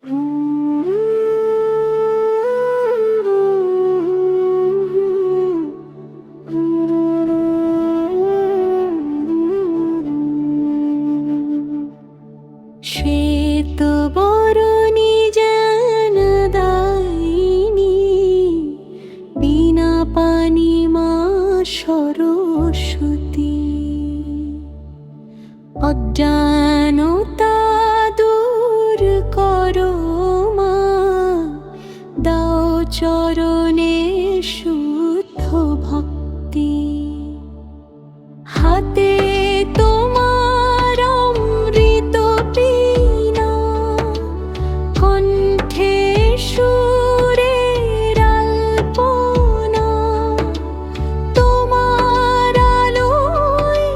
শ্বেত বরণী যেন দায়িনী, বিনা পানি মা সরস্বতী। অজ্ঞানতা দূর করো মা, দাও চরণে শুদ্ধ ভক্তি। হাতে তোমার অমৃত বীণা, কণ্ঠে সুরের আলপনা। তোমার আলোয়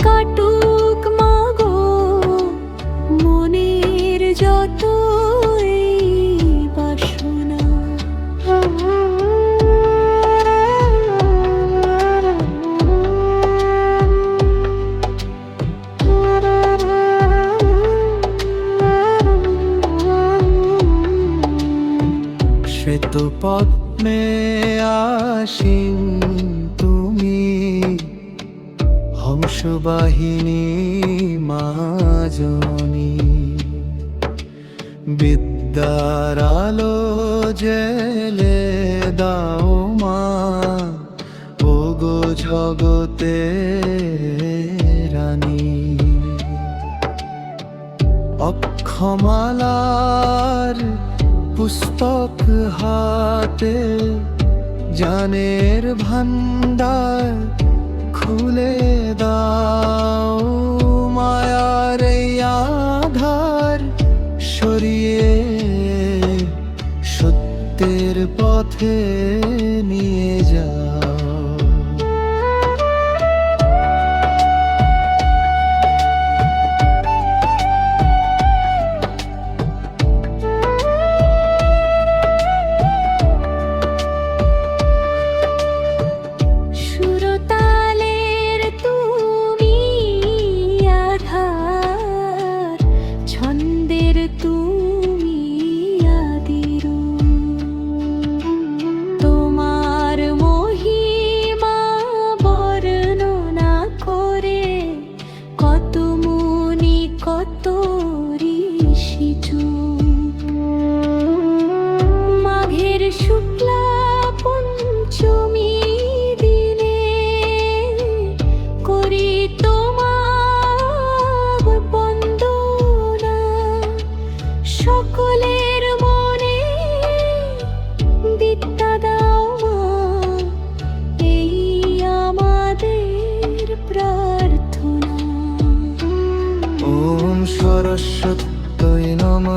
কাটুক মাগো মনের যতই বাসনা। শ্বেত পদ্মে আসীন তুমি, হংসবাহিনী মা জননী। বিদ্যার আলো জেলে দাও মা, ওগো জগতে রানী। অক্ষমালার পুস্তক হাতে, জ্ঞানের ভান্ডার খুলে দাও। মায়ার এই আধার সরিয়ে সত্যের পথে নিয়ে যাও। সুরতালের তুমি আধার, ছন্দের তুমি আদিরূপ। তোমার মহিমা বর্ণনা করে কত মুনি কত ঋষি চুপ। মাঘের শুক্লা পঞ্চমী দিনে করি তোমার বন্দনা। সকলের মনে বিদ্যা দাও মা, এই আমাদের প্রার্থনা। ওম সরস্বত্যৈ নমঃ।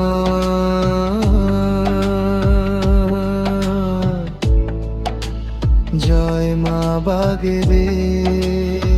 জয় মা বাগদেবী।